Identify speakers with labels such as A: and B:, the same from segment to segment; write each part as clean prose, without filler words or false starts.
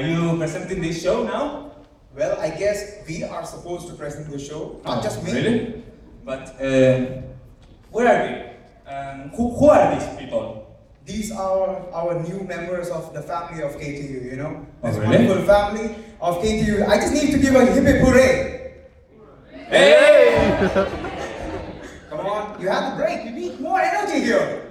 A: are you presenting this show now?
B: Well, I guess we are supposed to present the show, not just me.
A: Really? But where are we? Who are these people?
B: These are our new members of the family of KTU, you know?
A: Oh,
B: This
A: really?
B: wonderful family of KTU. I just need to give a hip hip hooray.
A: Hey!
B: Come on, you have the break. You need more energy here.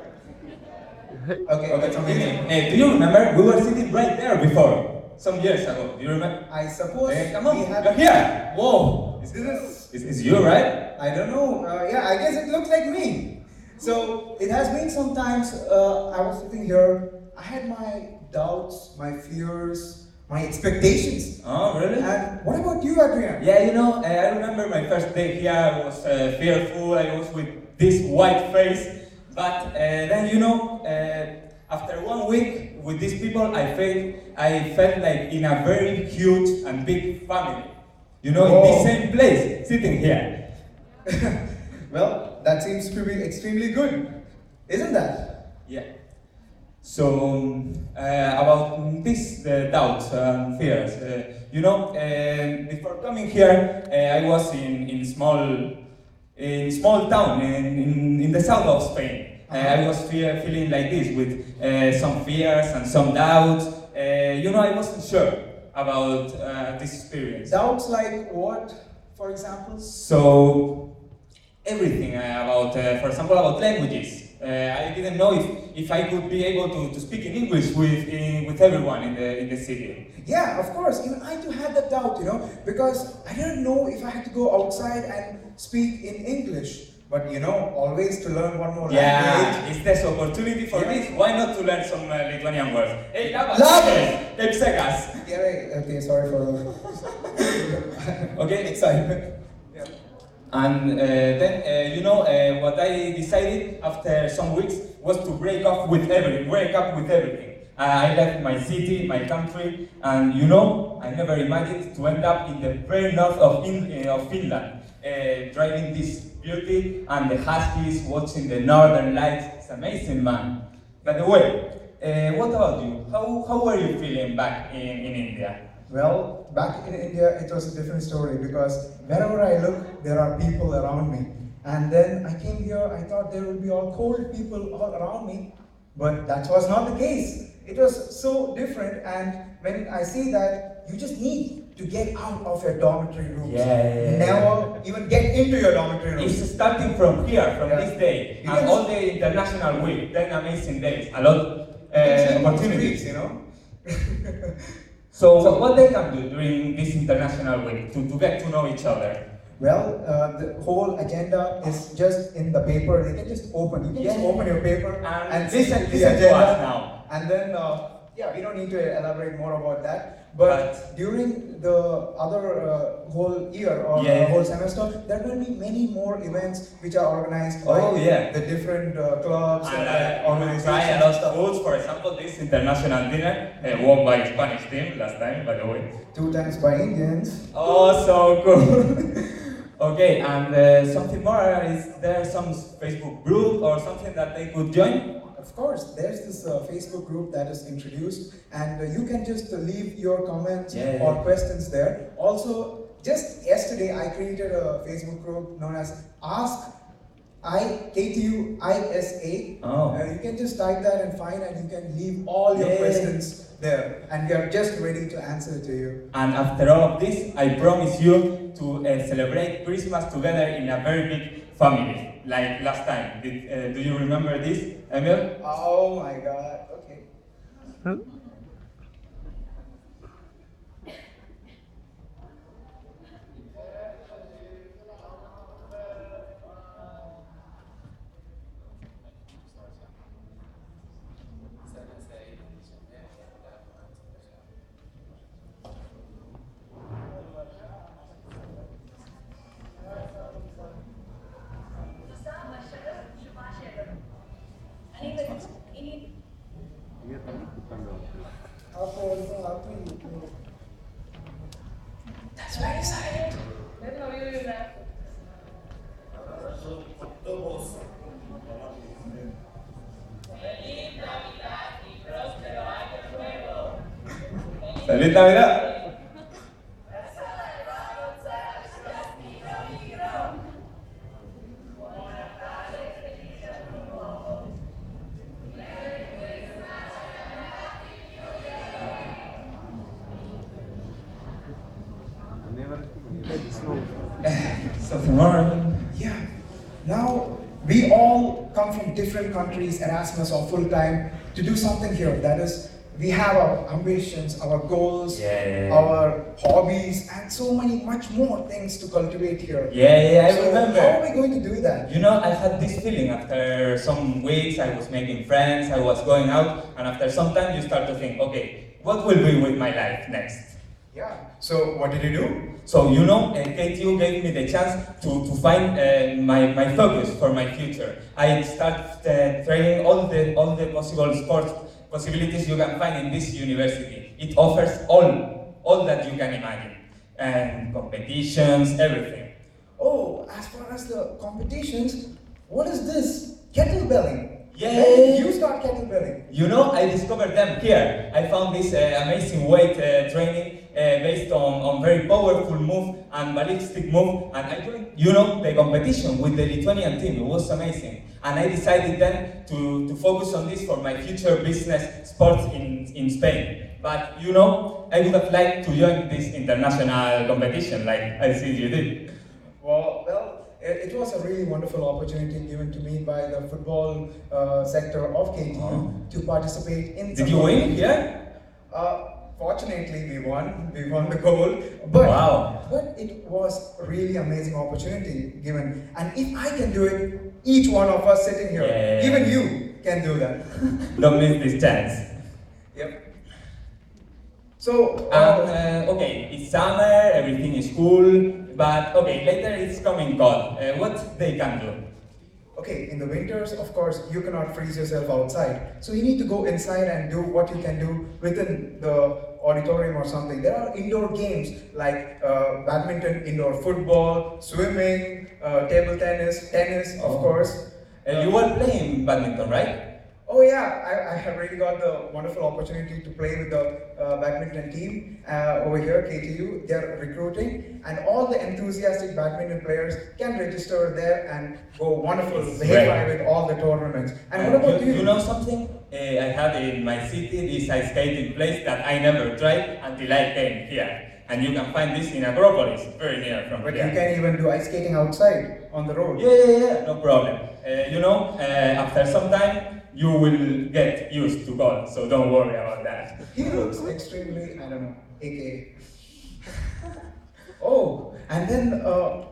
B: Okay, that's amazing.
A: Hey, do you remember? We were sitting right there before, some years ago. Do you remember?
B: I suppose
A: Come on,
B: we have...
A: you're here! Whoa! Is you, right?
B: I don't know. Yeah, I guess it looks like me. So it has been some times. I was sitting here. I had my doubts, my fears, my expectations.
A: Oh, really?
B: And what about you, Adrian?
A: Yeah, you know, I remember my first day here. I was fearful. I was with this white face. But then, you know, after 1 week with these people, I felt like in a very huge and big family. You know, in the same place, sitting here.
B: Well, that seems to be extremely good, isn't that?
A: Yeah. So, about this doubts and fears, you know, before coming here, I was in small town in the south of Spain. I was feeling like this with some fears and some doubts. You know, I wasn't sure about this experience.
B: Doubts like what, for example?
A: So, everything about, for example, about languages. I didn't know if I could be able to speak in English with everyone in the city.
B: Yeah, of course. Even I too had that doubt, you know, because I didn't know if I had to go outside and speak in English. But you know, always to learn one more language.
A: Yeah, it's this opportunity for this. Why not to learn some Lithuanian words? Hey, labas! Kaip sekas?
B: Yeah, okay, sorry for
A: Okay.
B: excitement. Yeah.
A: And then, you know, what I decided after some weeks was to break up with everything. I left my city, my country, and you know, I never imagined to end up in the very north of Finland, driving this beauty and the huskies, watching the northern lights. It's amazing, man. By the way, what about you? How were you feeling back in India?
B: Well, back in India, it was a different story because wherever I look, there are people around me. And then I came here, I thought there would be all cold people all around me, but that was not the case. It was so different, and when I see that, you just need to get out of your dormitory rooms.
A: Yeah.
B: Never even get into your dormitory rooms.
A: It's starting from here, from this day, and all the international week, 10 amazing days, a lot opportunities,
B: you know.
A: So what they can do during this international week to get to know each other?
B: Well, the whole agenda is just in the paper. You can just open. You can just open your paper and
A: listen
B: the
A: to
B: agenda
A: us now.
B: And then, yeah, we don't need to elaborate more about that. But during the other whole year or whole semester, there will be many more events which are organized by the different clubs and organizations.
A: Try a lot of foods. For example, this international dinner won by Spanish team last time, by the way.
B: 2 times by Indians.
A: Oh, so cool. Okay, and something more, is there some Facebook group or something that they could join?
B: Of course, there's this Facebook group that is introduced, and you can just leave your comments or questions there. Also, just yesterday I created a Facebook group known as Ask KTU ISA. You can just type that and find, and you can leave all your questions there, and we are just ready to answer to you.
A: And after all of this, I promise you to celebrate Christmas together in a very big family, like last time. Do you remember this, Emil?
B: Oh my God, okay.
C: Ini
A: ¡Feliz Navidad! Something wrong?
B: Yeah. Now, we all come from different countries, Erasmus or full-time, to do something here. That is, we have our ambitions, our goals, our hobbies, and so many, much more things to cultivate here.
A: I
B: So
A: remember.
B: how are we going to do that?
A: You know, I had this feeling after some weeks, I was making friends, I was going out, and after some time you start to think, okay, what will be with my life next?
B: Yeah. So what did you do?
A: So, you know, KTU gave me the chance to find my focus for my future. I started training all the possible sports possibilities you can find in this university. It offers all that you can imagine. And competitions, everything.
B: Oh, as far as the competitions, what is this? Kettlebelling.
A: Yeah.
B: When did you start kettlebelling?
A: You know, I discovered them here. I found this amazing weight training based on very powerful move and ballistic move, and I joined, you know, the competition with the Lithuanian team. It was amazing. And I decided then to focus on this for my future business sports in Spain. But, you know, I would have liked to join this international competition like I see you did.
B: Well, it was a really wonderful opportunity given to me by the football sector of KTU to participate in.
A: Did you win here?
B: Fortunately, we won. We won the gold. But it was a really amazing opportunity given. And if I can do it, each one of us sitting here, even you can do that.
A: Don't miss this chance.
B: Yep. So,
A: okay, it's summer, everything is cool, but okay, later it's coming cold. What they can do?
B: Okay, in the winters, of course, you cannot freeze yourself outside. So you need to go inside and do what you can do within the auditorium or something. There are indoor games like badminton, indoor football, swimming, table tennis, of course.
A: You were playing badminton, right?
B: Oh yeah, I have really got the wonderful opportunity to play with the badminton team over here, KTU. They're recruiting, and all the enthusiastic badminton players can register there and go wonderful with all the tournaments. And what about you?
A: You know something? I have in my city this ice skating place that I never tried until I came here. And you can find this in Acropolis, very near from here.
B: But you can even do ice skating outside, on the road.
A: Yeah, no problem. You know, after some time, you will get used to golf, so don't worry about that.
B: He looks extremely, I don't know, AKA. Oh, and then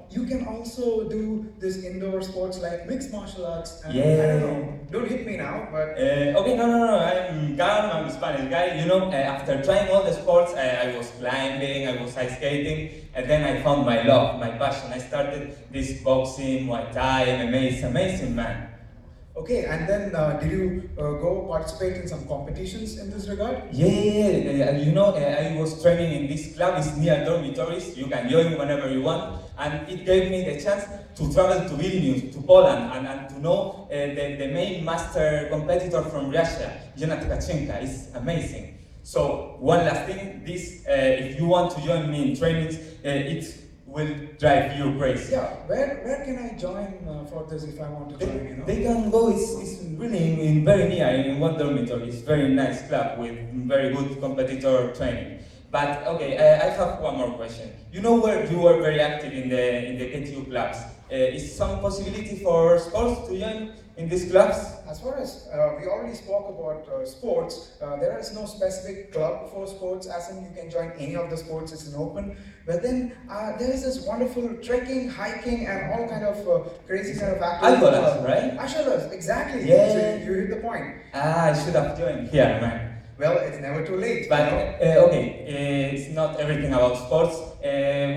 B: you can also do this indoor sports like mixed martial arts. And, I don't know, don't hit me now, but...
A: okay, no, I'm calm, I'm a Spanish guy. You know, after trying all the sports, I was climbing, I was ice skating, and then I found my love, my passion. I started this boxing, Muay Thai, MMA, it's amazing, man.
B: Okay, and then did you go participate in some competitions in this regard?
A: Yeah, you know, I was training in this club, it's near dormitories, you can join whenever you want, and it gave me the chance to travel to Vilnius, to Poland, and to know the main master competitor from Russia, Jonah Tkachenko. It's amazing. So, one last thing, this, if you want to join me in trainings, it will drive you crazy.
B: Yeah, where can I join for this if I want to join, you know?
A: They can go, it's really in very near, in one dormitory. It's very nice club with very good competitor training. But okay, I have one more question. You know where you were very active in the KTU clubs. Is some possibility for sports to join in these clubs?
B: As far as we already spoke about sports, there is no specific club for sports, as in you can join any of the sports, it's an open. But then there is this wonderful trekking, hiking, and all kind of crazy kind of activities.
A: Algolas, right?
B: Ashalas, exactly.
A: Yeah.
B: So you hit the point.
A: I should have joined here, man.
B: Well, it's never too late.
A: But okay, it's not everything about sports.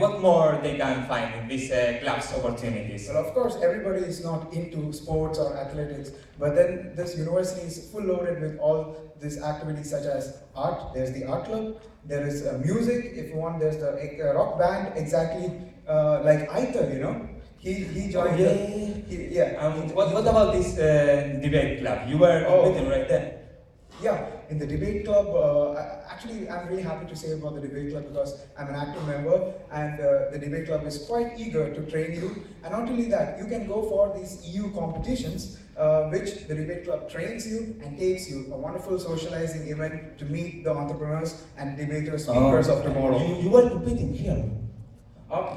A: What more they can find in these clubs opportunities?
B: Well, of course, everybody is not into sports or athletics, but then this university is full loaded with all these activities such as art. There's the art club. There is music. If you want, there's the rock band. Exactly like Aitar, you know. He joined.
A: What about this debate club? You were competing right there.
B: Yeah, in the debate club, actually I'm really happy to say about the debate club because I'm an active member, and the debate club is quite eager to train you. And not only that, you can go for these EU competitions, which the debate club trains you and takes you, a wonderful socializing event to meet the entrepreneurs and debaters, speakers of tomorrow.
A: You were competing here.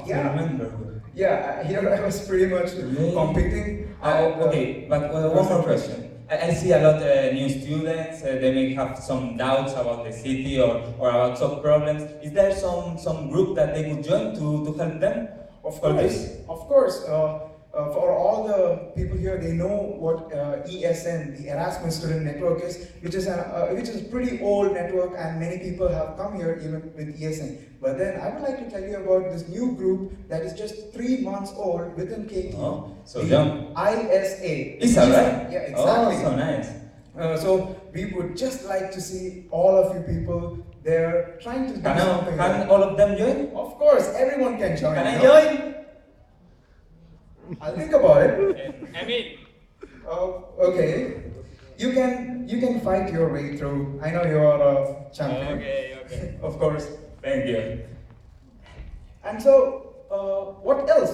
B: Yeah.
A: I remember.
B: Yeah, here I was pretty much competing.
A: Okay, but one more question. I see a lot of new students, they may have some doubts about the city or about some problems. Is there some group that they could join to help them?
B: Of course. For all the people here, they know what ESN, the Erasmus Student Network is, which is a pretty old network, and many people have come here even with ESN. But then I would like to tell you about this new group that is just 3 months old within KTU.
A: Oh, so young.
B: ISA.
A: Is that right?
B: Yeah, exactly.
A: Oh, so nice.
B: So we would just like to see all of you people there trying to do something.
A: Can all of them join?
B: Of course, everyone can join.
A: Can I join?
B: I'll think about it.
A: I mean,
B: okay. You can fight your way through. I know you're a champion.
A: Okay.
B: Of course.
A: Thank you.
B: And so, what else,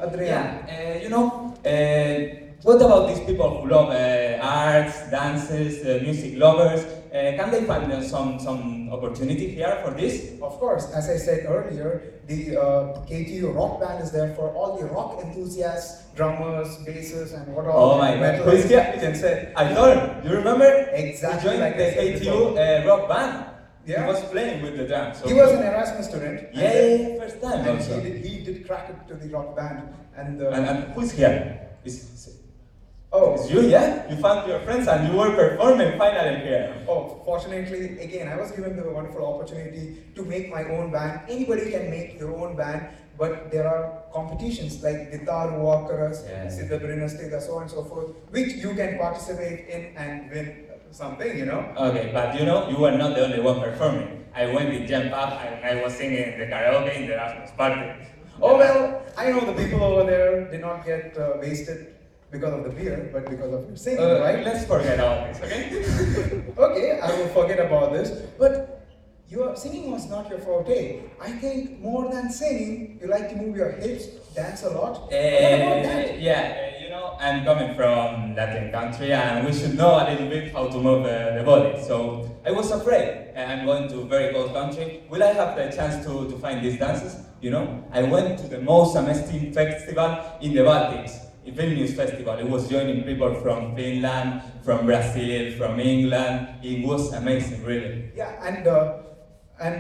B: Adrian?
A: What about these people who love arts, dances, music lovers? Can they find some opportunity here for this?
B: Of course, as I said earlier, the KTU rock band is there for all the rock enthusiasts, drummers, bassers, and what all.
A: Oh my God!
B: Who's here? You can say.
A: I learned. You remember?
B: Exactly.
A: He joined
B: like
A: the KTU rock band.
B: Yeah.
A: He was playing with the drums. So
B: he was an Erasmus student.
A: Yeah, first time
B: and
A: also.
B: He did crack it to the rock band. And
A: who's here?
B: Oh.
A: It's you, yeah? You found your friends and you were performing finally here.
B: Oh, fortunately, again, I was given the wonderful opportunity to make my own band. Anybody can make their own band, but there are competitions like Guitar Walkers, Siddha Brinastida, so on and so forth, which you can participate in and win something, you know?
A: Okay, but you were not the only one performing. I went with Jump Up and I was singing in the karaoke in the Erasmus party.
B: Oh, well, I know the people over there did not get wasted because of the beer, but because of your singing, right?
A: Let's forget about this, okay?
B: Okay, I will forget about this. But your singing was not your forte. I think more than singing, you like to move your hips, dance a lot. What about that?
A: I'm coming from Latin country and we should know a little bit how to move the body. So I was afraid. I'm going to a very cold country. Will I have the chance to find these dances? I went to the most amazing festival in the Baltics. Vilnius Festival. It was joining people from Finland, from Brazil, from England. It was amazing, really.
B: Yeah, and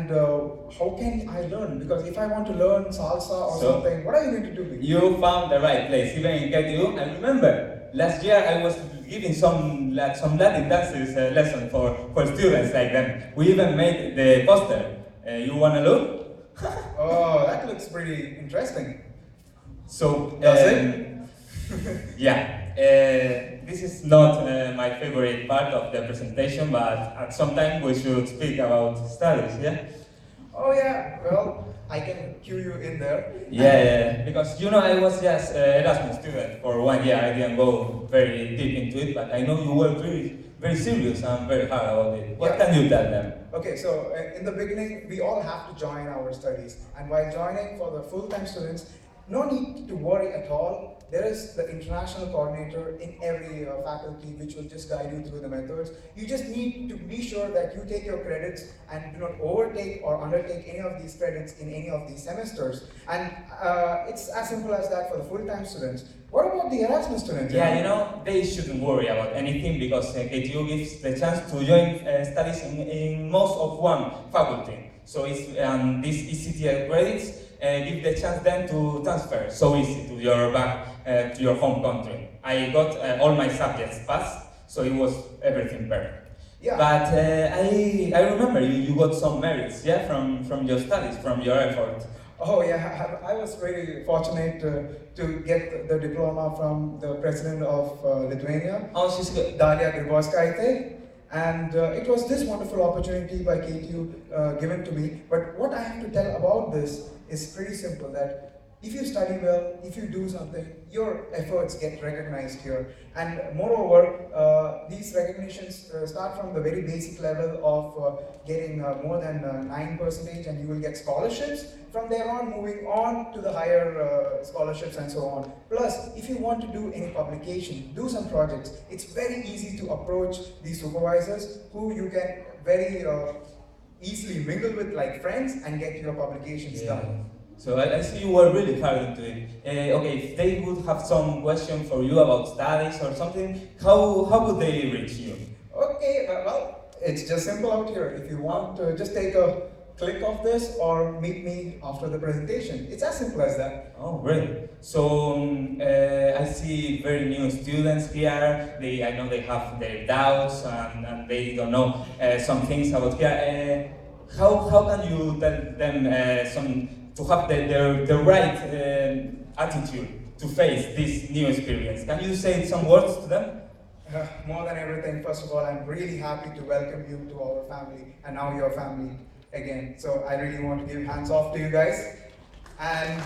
B: how can I learn? Because if I want to learn salsa or something, what are you going to do?
A: You found the right place, even in KTU. I remember last year I was giving some Latin dances lesson for students like them. We even made the poster. You wanna look?
B: Oh, that looks pretty interesting.
A: So,
B: does it?
A: Yeah, this is not my favorite part of the presentation, but at some time we should speak about studies, yeah?
B: Oh yeah, well, I can cue you in there.
A: Yeah, because I was just an Erasmus student for 1 year. I didn't go very deep into it, but I know you were very serious and very hard about it. What can you tell them?
B: Okay, so in the beginning, we all have to join our studies. And while joining for the full-time students, no need to worry at all. There is the international coordinator in every faculty which will just guide you through the methods. You just need to be sure that you take your credits and do not overtake or undertake any of these credits in any of these semesters. And it's as simple as that for the full-time students. What about the Erasmus students?
A: Yeah, they shouldn't worry about anything because KTU gives the chance to join studies in most of one faculty. So these ECTL credits give the chance then to transfer so easy to your to your home country. I got all my subjects passed, so it was everything perfect.
B: Yeah.
A: But I remember you got some merits, yeah, from your studies, from your effort.
B: Oh yeah, I was very fortunate to get the diploma from the president of Lithuania.
A: Oh, she's good.
B: Dalia Grybauskaitė. And it was this wonderful opportunity by KTU given to me. But what I have to tell about this is pretty simple, that if you study well, if you do something, your efforts get recognized here. And moreover, these recognitions start from the very basic level of getting more than 9%, and you will get scholarships. From there on, moving on to the higher scholarships and so on. Plus, if you want to do any publication, do some projects, it's very easy to approach these supervisors who you can very easily mingle with like friends and get your publications done.
A: So I see you were really hard into it. Okay, if they would have some question for you about studies or something, how would they reach you?
B: Okay, well, it's just simple out here. If you want to just take a click of this or meet me after the presentation. It's as simple as that.
A: Oh, great. So I see very new students here. I know they have their doubts and they don't know some things about here. How can you tell them to have the right attitude to face this new experience? Can you say some words to them?
B: More than everything, first of all, I'm really happy to welcome you to our family and now your family again. So I really want to give hands off to you guys. And